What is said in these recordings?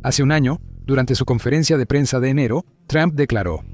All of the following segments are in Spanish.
Hace un año, durante su conferencia de prensa de enero, Trump declaró: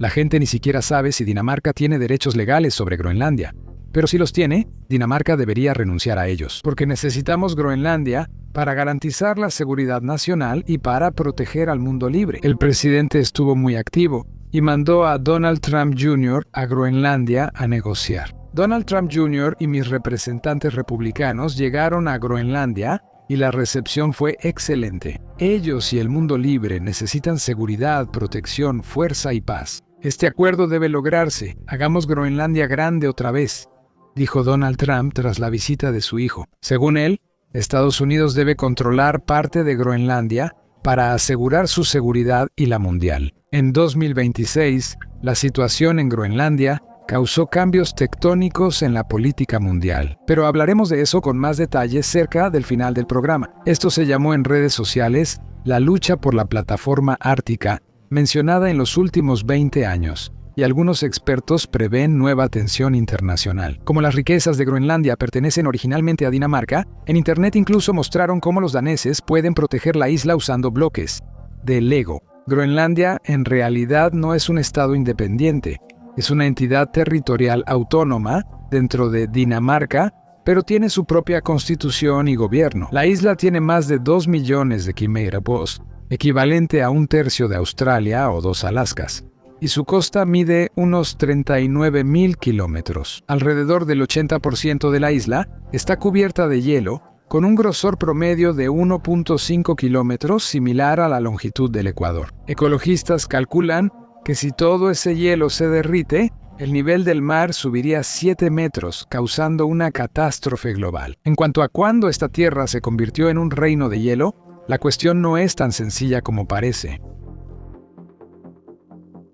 "La gente ni siquiera sabe si Dinamarca tiene derechos legales sobre Groenlandia. Pero si los tiene, Dinamarca debería renunciar a ellos, porque necesitamos Groenlandia para garantizar la seguridad nacional y para proteger al mundo libre". El presidente estuvo muy activo y mandó a Donald Trump Jr. a Groenlandia a negociar. Donald Trump Jr. y mis representantes republicanos llegaron a Groenlandia y la recepción fue excelente. Ellos y el mundo libre necesitan seguridad, protección, fuerza y paz. Este acuerdo debe lograrse. Hagamos Groenlandia grande otra vez, dijo Donald Trump tras la visita de su hijo. Según él, Estados Unidos debe controlar parte de Groenlandia para asegurar su seguridad y la mundial. En 2026, la situación en Groenlandia causó cambios tectónicos en la política mundial. Pero hablaremos de eso con más detalles cerca del final del programa. Esto se llamó en redes sociales la lucha por la plataforma ártica, mencionada en los últimos 20 años, y algunos expertos prevén nueva tensión internacional. Como las riquezas de Groenlandia pertenecen originalmente a Dinamarca, en Internet incluso mostraron cómo los daneses pueden proteger la isla usando bloques de Lego. Groenlandia en realidad no es un estado independiente. Es una entidad territorial autónoma dentro de Dinamarca, pero tiene su propia constitución y gobierno. La isla tiene más de 2 millones de quimérapos, equivalente a 1/3 de Australia o 2 Alaskas, y su costa mide unos 39.000 kilómetros. Alrededor del 80% de la isla está cubierta de hielo, con un grosor promedio de 1.5 kilómetros, similar a la longitud del Ecuador. Ecologistas calculan que si todo ese hielo se derrite, el nivel del mar subiría 7 metros, causando una catástrofe global. En cuanto a cuándo esta tierra se convirtió en un reino de hielo, la cuestión no es tan sencilla como parece.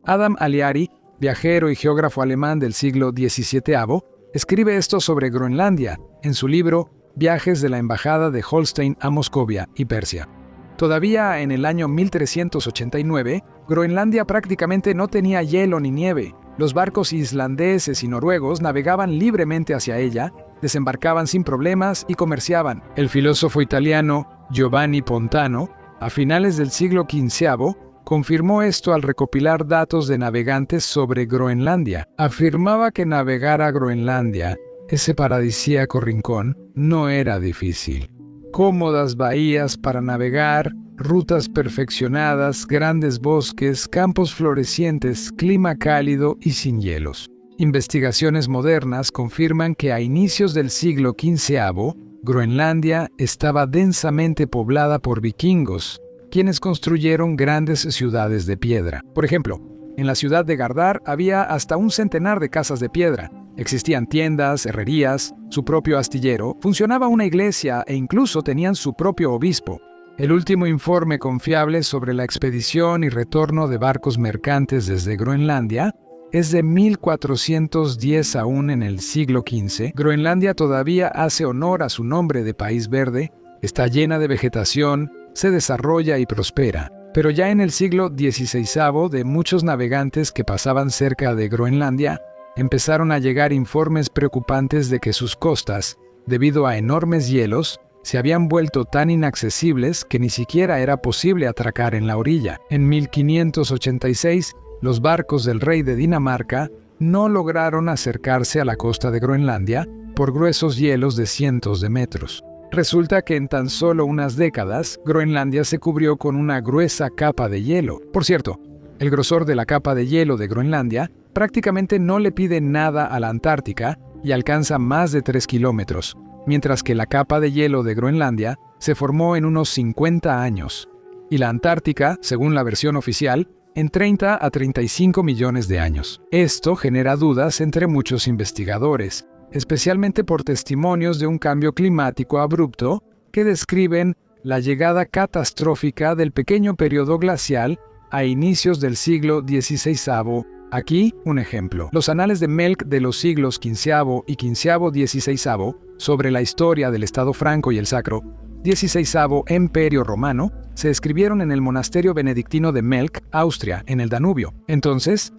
Adam Aliari, viajero y geógrafo alemán del siglo XVII, escribe esto sobre Groenlandia en su libro Viajes de la Embajada de Holstein a Moscovia y Persia. Todavía en el año 1389, Groenlandia prácticamente no tenía hielo ni nieve. Los barcos islandeses y noruegos navegaban libremente hacia ella, desembarcaban sin problemas y comerciaban. El filósofo italiano Giovanni Pontano, a finales del siglo XV, confirmó esto al recopilar datos de navegantes sobre Groenlandia. Afirmaba que navegar a Groenlandia, ese paradisíaco rincón, no era difícil. Cómodas bahías para navegar, rutas perfeccionadas, grandes bosques, campos florecientes, clima cálido y sin hielos. Investigaciones modernas confirman que a inicios del siglo XV, Groenlandia estaba densamente poblada por vikingos, quienes construyeron grandes ciudades de piedra. Por ejemplo, en la ciudad de Gardar había hasta 100 de casas de piedra. Existían tiendas, herrerías, su propio astillero, funcionaba una iglesia e incluso tenían su propio obispo. El último informe confiable sobre la expedición y retorno de barcos mercantes desde Groenlandia es de 1410 aún en el siglo XV. Groenlandia todavía hace honor a su nombre de país verde, está llena de vegetación, se desarrolla y prospera. Pero ya en el siglo XVI, de muchos navegantes que pasaban cerca de Groenlandia, empezaron a llegar informes preocupantes de que sus costas, debido a enormes hielos, se habían vuelto tan inaccesibles que ni siquiera era posible atracar en la orilla. En 1586, los barcos del rey de Dinamarca no lograron acercarse a la costa de Groenlandia por gruesos hielos de cientos de metros. Resulta que en tan solo unas décadas, Groenlandia se cubrió con una gruesa capa de hielo. Por cierto, el grosor de la capa de hielo de Groenlandia prácticamente no le pide nada a la Antártica y alcanza más de 3 kilómetros, mientras que la capa de hielo de Groenlandia se formó en unos 50 años, y la Antártica, según la versión oficial, en 30 a 35 millones de años. Esto genera dudas entre muchos investigadores, especialmente por testimonios de un cambio climático abrupto que describen la llegada catastrófica del pequeño periodo glacial a inicios del siglo XVI. Aquí, un ejemplo. Los anales de Melk de los siglos XV y XV-XVI sobre la historia del Estado Franco y el Sacro XVI Imperio Romano se escribieron en el monasterio benedictino de Melk, Austria, en el Danubio. Entonces,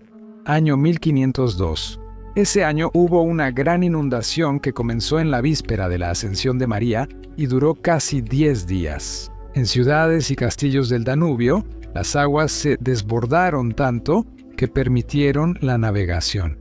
año 1502. Ese año hubo una gran inundación que comenzó en la víspera de la Ascensión de María y duró casi 10 días. En ciudades y castillos del Danubio, las aguas se desbordaron tanto que permitieron la navegación.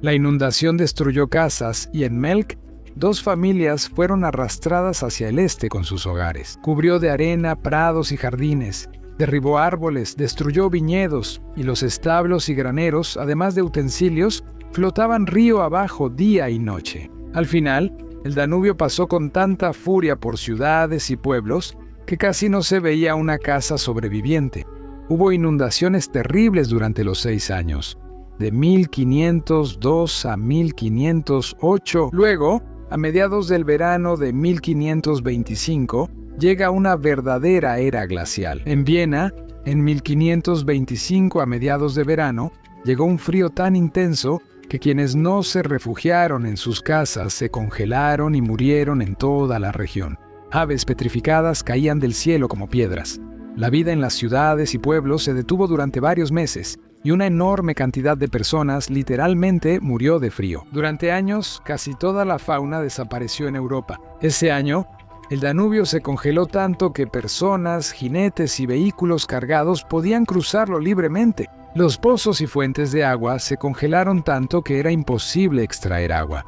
La inundación destruyó casas y en Melk, 2 familias fueron arrastradas hacia el este con sus hogares. Cubrió de arena prados y jardines, derribó árboles, destruyó viñedos y los establos y graneros, además de utensilios, flotaban río abajo día y noche. Al final, el Danubio pasó con tanta furia por ciudades y pueblos que casi no se veía una casa sobreviviente. Hubo inundaciones terribles durante los 6 años, de 1502 a 1508. Luego, a mediados del verano de 1525, llega una verdadera era glacial. En Viena, en 1525 a mediados de verano, llegó un frío tan intenso que quienes no se refugiaron en sus casas se congelaron y murieron en toda la región. Aves petrificadas caían del cielo como piedras. La vida en las ciudades y pueblos se detuvo durante varios meses y una enorme cantidad de personas literalmente murió de frío. Durante años, casi toda la fauna desapareció en Europa. Ese año, el Danubio se congeló tanto que personas, jinetes y vehículos cargados podían cruzarlo libremente. Los pozos y fuentes de agua se congelaron tanto que era imposible extraer agua.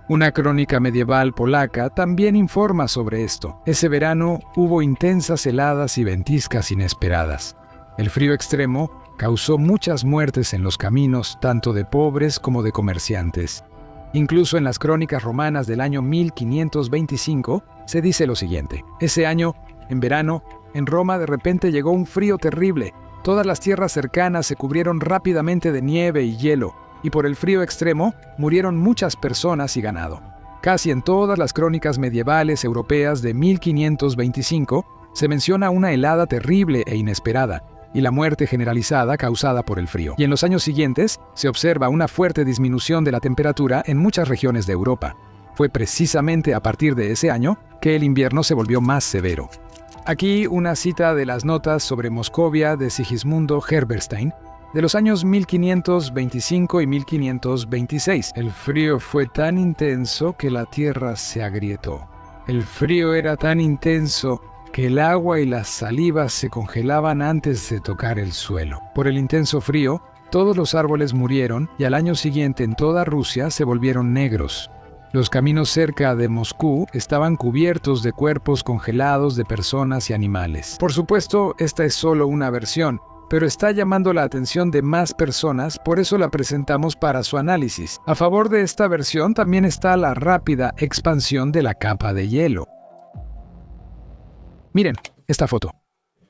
Una crónica medieval polaca también informa sobre esto. Ese verano hubo intensas heladas y ventiscas inesperadas. El frío extremo causó muchas muertes en los caminos, tanto de pobres como de comerciantes. Incluso en las crónicas romanas del año 1525 se dice lo siguiente: ese año, en verano, en Roma de repente llegó un frío terrible. Todas las tierras cercanas se cubrieron rápidamente de nieve y hielo, y por el frío extremo murieron muchas personas y ganado. Casi en todas las crónicas medievales europeas de 1525 se menciona una helada terrible e inesperada, y la muerte generalizada causada por el frío. Y en los años siguientes se observa una fuerte disminución de la temperatura en muchas regiones de Europa. Fue precisamente a partir de ese año que el invierno se volvió más severo. Aquí una cita de las notas sobre Moscovia de Sigismundo Herberstein, de los años 1525 y 1526. El frío fue tan intenso que la tierra se agrietó. El frío era tan intenso que el agua y las salivas se congelaban antes de tocar el suelo. Por el intenso frío, todos los árboles murieron y al año siguiente en toda Rusia se volvieron negros. Los caminos cerca de Moscú estaban cubiertos de cuerpos congelados de personas y animales. Por supuesto, esta es solo una versión, pero está llamando la atención de más personas, por eso la presentamos para su análisis. A favor de esta versión también está la rápida expansión de la capa de hielo. Miren esta foto.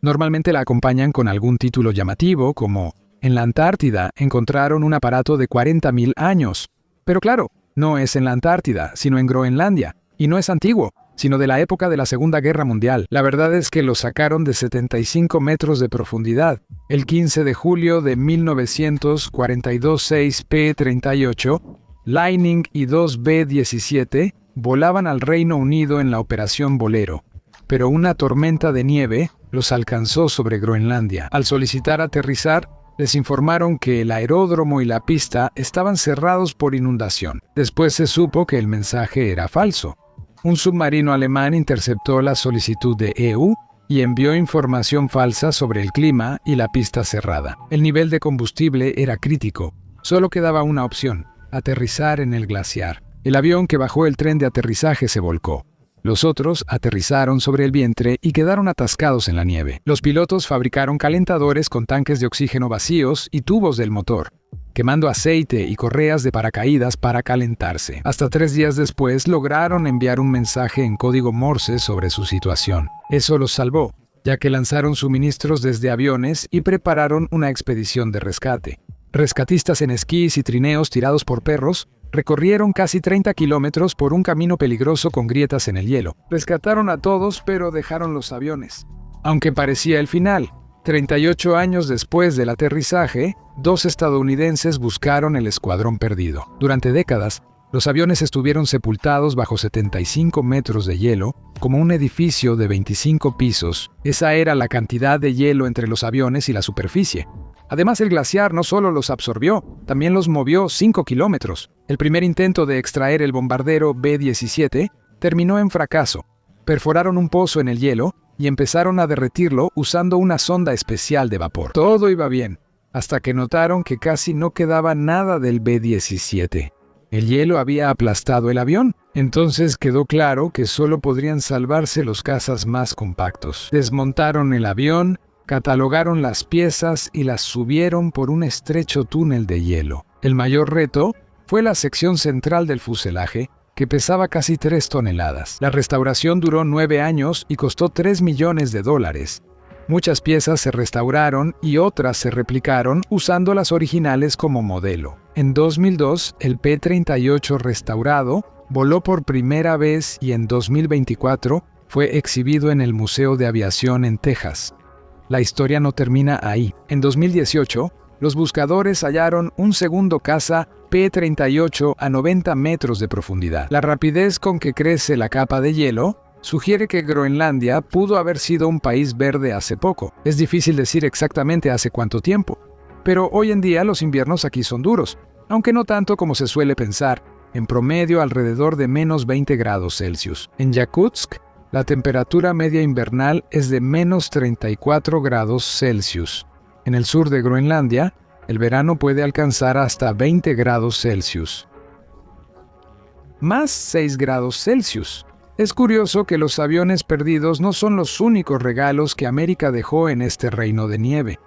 Normalmente la acompañan con algún título llamativo, como en la Antártida encontraron un aparato de 40.000 años. Pero claro, no es en la Antártida, sino en Groenlandia. Y no es antiguo, sino de la época de la Segunda Guerra Mundial. La verdad es que lo sacaron de 75 metros de profundidad. El 15 de julio de 1942-6 P-38, Lightning y 2 B-17 volaban al Reino Unido en la Operación Bolero. Pero una tormenta de nieve los alcanzó sobre Groenlandia. Al solicitar aterrizar, les informaron que el aeródromo y la pista estaban cerrados por inundación. Después se supo que el mensaje era falso. Un submarino alemán interceptó la solicitud de EU y envió información falsa sobre el clima y la pista cerrada. El nivel de combustible era crítico. Solo quedaba una opción: aterrizar en el glaciar. El avión que bajó el tren de aterrizaje se volcó. Los otros aterrizaron sobre el vientre y quedaron atascados en la nieve. Los pilotos fabricaron calentadores con tanques de oxígeno vacíos y tubos del motor, quemando aceite y correas de paracaídas para calentarse. Hasta 3 días después lograron enviar un mensaje en código Morse sobre su situación. Eso los salvó, ya que lanzaron suministros desde aviones y prepararon una expedición de rescate. Rescatistas en esquís y trineos tirados por perros recorrieron casi 30 kilómetros por un camino peligroso con grietas en el hielo. Rescataron a todos, pero dejaron los aviones. Aunque parecía el final, 38 años después del aterrizaje, 2 estadounidenses buscaron el escuadrón perdido. Durante décadas, los aviones estuvieron sepultados bajo 75 metros de hielo, como un edificio de 25 pisos. Esa era la cantidad de hielo entre los aviones y la superficie. Además, el glaciar no solo los absorbió, también los movió 5 kilómetros. El primer intento de extraer el bombardero B-17 terminó en fracaso. Perforaron un pozo en el hielo y empezaron a derretirlo usando una sonda especial de vapor. Todo iba bien, hasta que notaron que casi no quedaba nada del B-17. El hielo había aplastado el avión. Entonces quedó claro que solo podrían salvarse los cazas más compactos. Desmontaron el avión, catalogaron las piezas y las subieron por un estrecho túnel de hielo. El mayor reto fue la sección central del fuselaje, que pesaba casi 3 toneladas. La restauración duró 9 años y costó $3 millones. Muchas piezas se restauraron y otras se replicaron usando las originales como modelo. En 2002, el P-38 restaurado voló por primera vez y en 2024 fue exhibido en el Museo de Aviación en Texas. La historia no termina ahí. En 2018, los buscadores hallaron un segundo caza P-38 a 90 metros de profundidad. La rapidez con que crece la capa de hielo sugiere que Groenlandia pudo haber sido un país verde hace poco. Es difícil decir exactamente hace cuánto tiempo, pero hoy en día los inviernos aquí son duros, aunque no tanto como se suele pensar, en promedio alrededor de menos 20 grados Celsius. En Yakutsk, la temperatura media invernal es de menos 34 grados Celsius. En el sur de Groenlandia, el verano puede alcanzar hasta 20 grados Celsius. Más 6 grados Celsius. Es curioso que los aviones perdidos no son los únicos regalos que América dejó en este reino de nieve.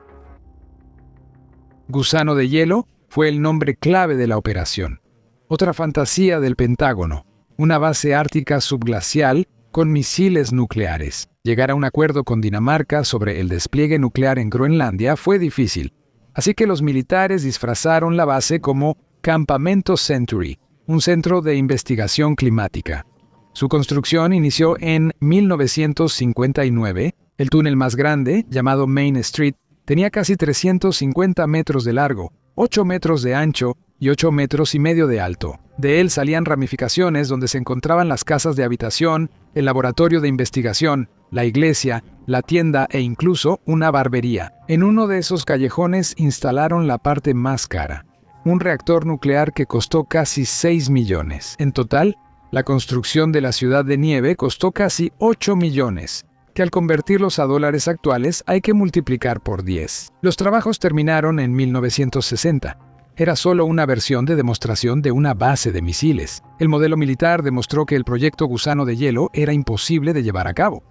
Gusano de hielo fue el nombre clave de la operación. Otra fantasía del Pentágono, una base ártica subglacial con misiles nucleares. Llegar a un acuerdo con Dinamarca sobre el despliegue nuclear en Groenlandia fue difícil, así que los militares disfrazaron la base como Campamento Century, un centro de investigación climática. Su construcción inició en 1959. El túnel más grande, llamado Main Street, tenía casi 350 metros de largo, 8 metros de ancho y 8 metros y medio de alto. De él salían ramificaciones donde se encontraban las casas de habitación, el laboratorio de investigación, la iglesia, la tienda e incluso una barbería. En uno de esos callejones instalaron la parte más cara, un reactor nuclear que costó casi 6 millones. En total, la construcción de la ciudad de nieve costó casi 8 millones, que al convertirlos a dólares actuales hay que multiplicar por 10. Los trabajos terminaron en 1960. Era solo una versión de demostración de una base de misiles. El modelo militar demostró que el proyecto Gusano de hielo era imposible de llevar a cabo.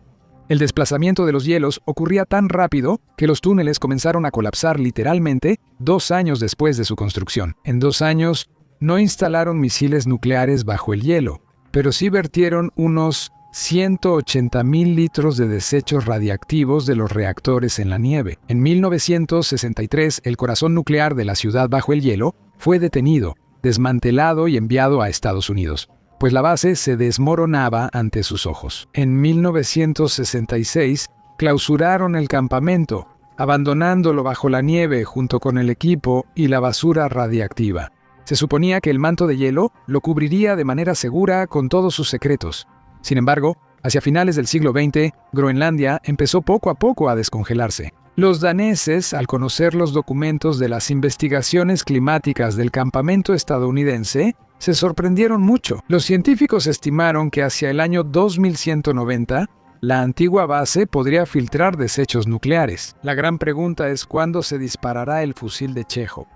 El desplazamiento de los hielos ocurría tan rápido que los túneles comenzaron a colapsar literalmente 2 años después de su construcción. En 2 años, no instalaron misiles nucleares bajo el hielo, pero sí vertieron unos 180,000 litros de desechos radiactivos de los reactores en la nieve. En 1963, el corazón nuclear de la ciudad bajo el hielo fue detenido, desmantelado y enviado a Estados Unidos, pues la base se desmoronaba ante sus ojos. En 1966, clausuraron el campamento, abandonándolo bajo la nieve junto con el equipo y la basura radiactiva. Se suponía que el manto de hielo lo cubriría de manera segura con todos sus secretos. Sin embargo, hacia finales del siglo XX, Groenlandia empezó poco a poco a descongelarse. Los daneses, al conocer los documentos de las investigaciones climáticas del campamento estadounidense, se sorprendieron mucho. Los científicos estimaron que hacia el año 2190, la antigua base podría filtrar desechos nucleares. La gran pregunta es cuándo se disparará el fusil de Chekhov.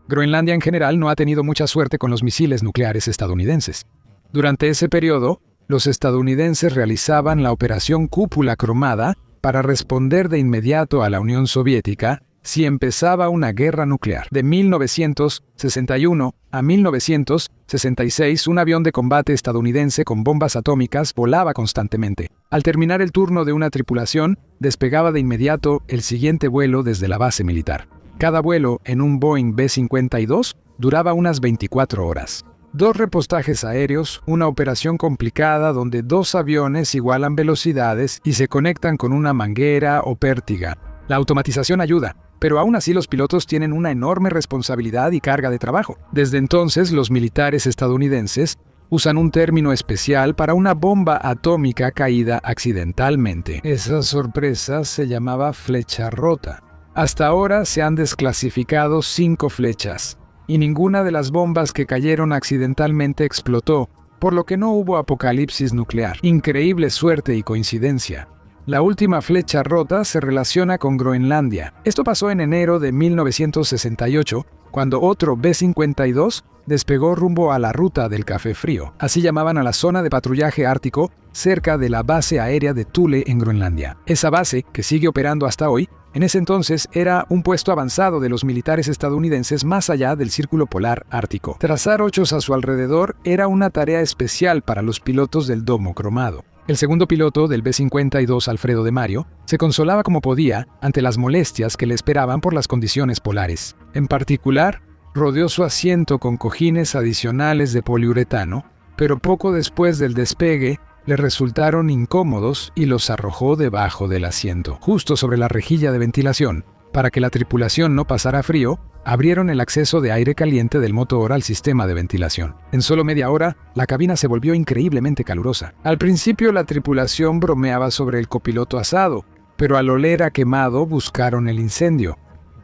Groenlandia en general no ha tenido mucha suerte con los misiles nucleares estadounidenses. Durante ese periodo, los estadounidenses realizaban la Operación Cúpula Cromada para responder de inmediato a la Unión Soviética si empezaba una guerra nuclear. De 1961 a 1966, un avión de combate estadounidense con bombas atómicas volaba constantemente. Al terminar el turno de una tripulación, despegaba de inmediato el siguiente vuelo desde la base militar. Cada vuelo en un Boeing B-52 duraba unas 24 horas. 2 repostajes aéreos, una operación complicada donde 2 aviones igualan velocidades y se conectan con una manguera o pértiga. La automatización ayuda, pero aún así los pilotos tienen una enorme responsabilidad y carga de trabajo. Desde entonces, los militares estadounidenses usan un término especial para una bomba atómica caída accidentalmente. Esa sorpresa se llamaba flecha rota. Hasta ahora se han desclasificado 5 flechas, y ninguna de las bombas que cayeron accidentalmente explotó, por lo que no hubo apocalipsis nuclear. Increíble suerte y coincidencia. La última flecha rota se relaciona con Groenlandia. Esto pasó en enero de 1968, cuando otro B-52 despegó rumbo a la ruta del café frío. Así llamaban a la zona de patrullaje ártico cerca de la base aérea de Thule en Groenlandia. Esa base, que sigue operando hasta hoy, en ese entonces era un puesto avanzado de los militares estadounidenses más allá del Círculo Polar Ártico. Trazar hochos a su alrededor era una tarea especial para los pilotos del domo cromado. El segundo piloto del B-52, Alfredo de Mario, se consolaba como podía ante las molestias que le esperaban por las condiciones polares. En particular, rodeó su asiento con cojines adicionales de poliuretano, pero poco después del despegue le resultaron incómodos y los arrojó debajo del asiento. Justo sobre la rejilla de ventilación, para que la tripulación no pasara frío, abrieron el acceso de aire caliente del motor al sistema de ventilación. En solo media hora, la cabina se volvió increíblemente calurosa. Al principio la tripulación bromeaba sobre el copiloto asado, pero al oler a quemado buscaron el incendio.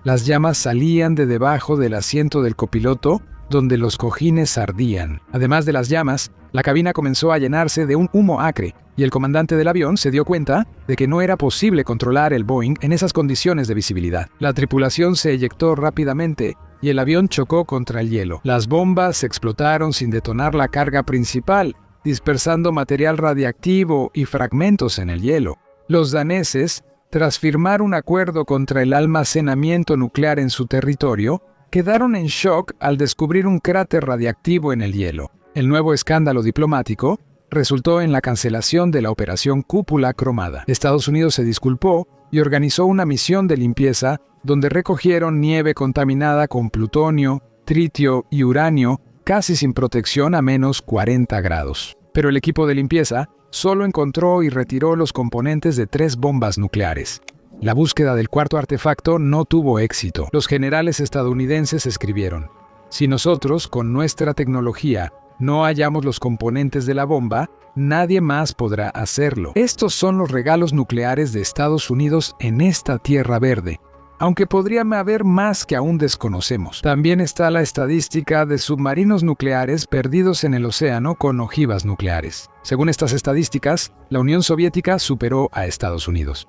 Las llamas salían de debajo del asiento del copiloto, donde los cojines ardían. Además de las llamas, la cabina comenzó a llenarse de un humo acre, y el comandante del avión se dio cuenta de que no era posible controlar el Boeing en esas condiciones de visibilidad. La tripulación se eyectó rápidamente y el avión chocó contra el hielo. Las bombas explotaron sin detonar la carga principal, dispersando material radiactivo y fragmentos en el hielo. Los daneses, tras firmar un acuerdo contra el almacenamiento nuclear en su territorio, quedaron en shock al descubrir un cráter radiactivo en el hielo. El nuevo escándalo diplomático resultó en la cancelación de la operación Cúpula Cromada. Estados Unidos se disculpó y organizó una misión de limpieza donde recogieron nieve contaminada con plutonio, tritio y uranio casi sin protección a menos 40 grados. Pero el equipo de limpieza solo encontró y retiró los componentes de 3 bombas nucleares. La búsqueda del cuarto artefacto no tuvo éxito. Los generales estadounidenses escribieron: si nosotros, con nuestra tecnología, no hallamos los componentes de la bomba, nadie más podrá hacerlo. Estos son los regalos nucleares de Estados Unidos en esta tierra verde, aunque podría haber más que aún desconocemos. También está la estadística de submarinos nucleares perdidos en el océano con ojivas nucleares. Según estas estadísticas, la Unión Soviética superó a Estados Unidos.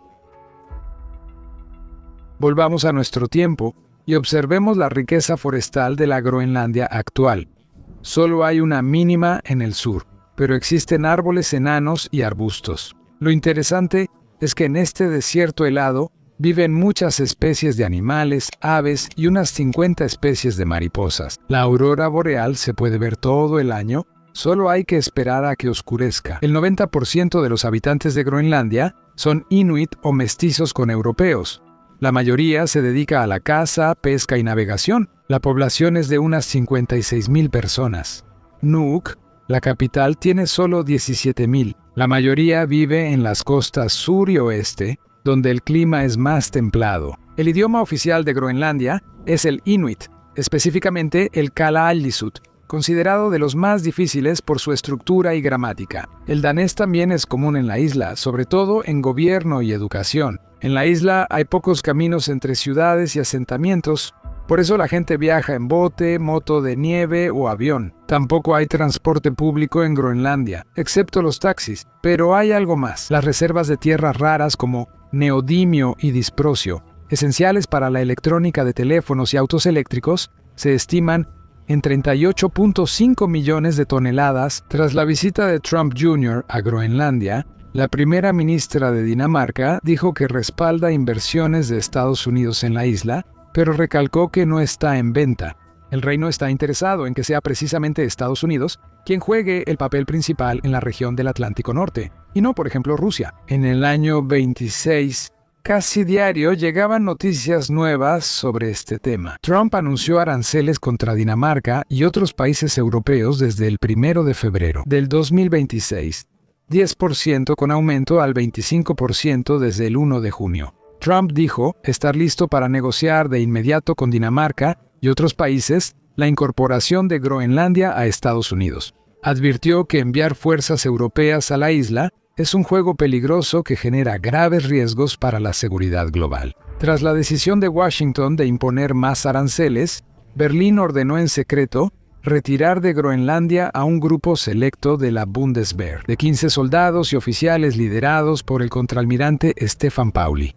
Volvamos a nuestro tiempo y observemos la riqueza forestal de la Groenlandia actual. Solo hay una mínima en el sur, pero existen árboles enanos y arbustos. Lo interesante es que en este desierto helado viven muchas especies de animales, aves y unas 50 especies de mariposas. La aurora boreal se puede ver todo el año, solo hay que esperar a que oscurezca. El 90% de los habitantes de Groenlandia son inuit o mestizos con europeos. La mayoría se dedica a la caza, pesca y navegación. La población es de unas 56,000 personas. Nuuk, la capital, tiene solo 17,000. La mayoría vive en las costas sur y oeste, donde el clima es más templado. El idioma oficial de Groenlandia es el inuit, específicamente el Kalaallisut, considerado de los más difíciles por su estructura y gramática. El danés también es común en la isla, sobre todo en gobierno y educación. En la isla hay pocos caminos entre ciudades y asentamientos, por eso la gente viaja en bote, moto de nieve o avión. Tampoco hay transporte público en Groenlandia, excepto los taxis, pero hay algo más. Las reservas de tierras raras como neodimio y disprosio, esenciales para la electrónica de teléfonos y autos eléctricos, se estiman en 38.5 millones de toneladas. Tras la visita de Trump Jr. a Groenlandia, la primera ministra de Dinamarca dijo que respalda inversiones de Estados Unidos en la isla, pero recalcó que no está en venta. El reino está interesado en que sea precisamente Estados Unidos quien juegue el papel principal en la región del Atlántico Norte, y no, por ejemplo, Rusia. En el año 26, casi diario llegaban noticias nuevas sobre este tema. Trump anunció aranceles contra Dinamarca y otros países europeos desde el 1 de febrero del 2026, 10% con aumento al 25% desde el 1 de junio. Trump dijo estar listo para negociar de inmediato con Dinamarca y otros países la incorporación de Groenlandia a Estados Unidos. Advirtió que enviar fuerzas europeas a la isla es un juego peligroso que genera graves riesgos para la seguridad global. Tras la decisión de Washington de imponer más aranceles, Berlín ordenó en secreto retirar de Groenlandia a un grupo selecto de la Bundeswehr, de 15 soldados y oficiales liderados por el contraalmirante Stefan Pauli.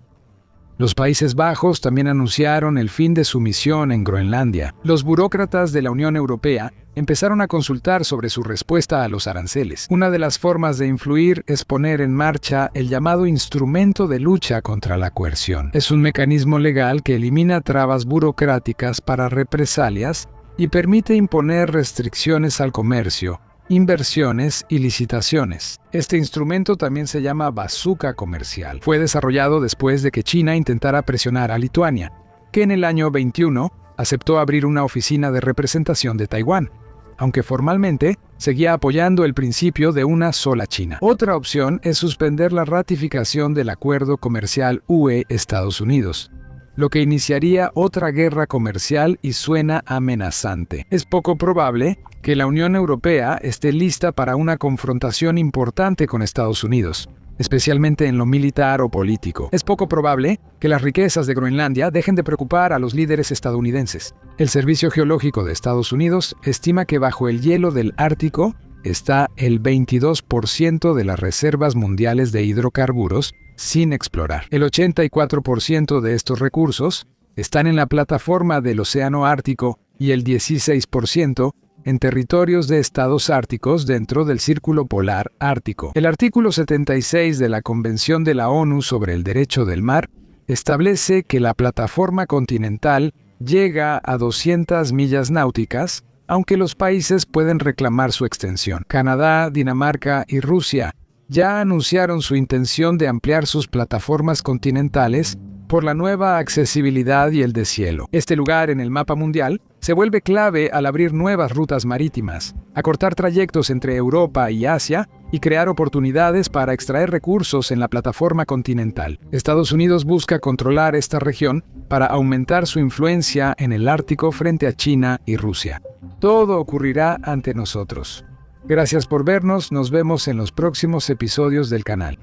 Los Países Bajos también anunciaron el fin de su misión en Groenlandia. Los burócratas de la Unión Europea empezaron a consultar sobre su respuesta a los aranceles. Una de las formas de influir es poner en marcha el llamado Instrumento de Lucha contra la Coerción. Es un mecanismo legal que elimina trabas burocráticas para represalias y permite imponer restricciones al comercio, inversiones y licitaciones. Este instrumento también se llama bazooka comercial. Fue desarrollado después de que China intentara presionar a Lituania, que en el año 21 aceptó abrir una oficina de representación de Taiwán, aunque formalmente seguía apoyando el principio de una sola China. Otra opción es suspender la ratificación del acuerdo comercial UE-Estados Unidos, lo que iniciaría otra guerra comercial y suena amenazante. Es poco probable que la Unión Europea esté lista para una confrontación importante con Estados Unidos, especialmente en lo militar o político. Es poco probable que las riquezas de Groenlandia dejen de preocupar a los líderes estadounidenses. El Servicio Geológico de Estados Unidos estima que bajo el hielo del Ártico está el 22% de las reservas mundiales de hidrocarburos sin explorar. El 84% de estos recursos están en la plataforma del Océano Ártico y el 16% en territorios de estados árticos dentro del Círculo Polar Ártico. El artículo 76 de la Convención de la ONU sobre el Derecho del Mar establece que la plataforma continental llega a 200 millas náuticas, aunque los países pueden reclamar su extensión. Canadá, Dinamarca y Rusia ya anunciaron su intención de ampliar sus plataformas continentales por la nueva accesibilidad y el deshielo. Este lugar en el mapa mundial se vuelve clave al abrir nuevas rutas marítimas, acortar trayectos entre Europa y Asia y crear oportunidades para extraer recursos en la plataforma continental. Estados Unidos busca controlar esta región para aumentar su influencia en el Ártico frente a China y Rusia. Todo ocurrirá ante nosotros. Gracias por vernos, nos vemos en los próximos episodios del canal.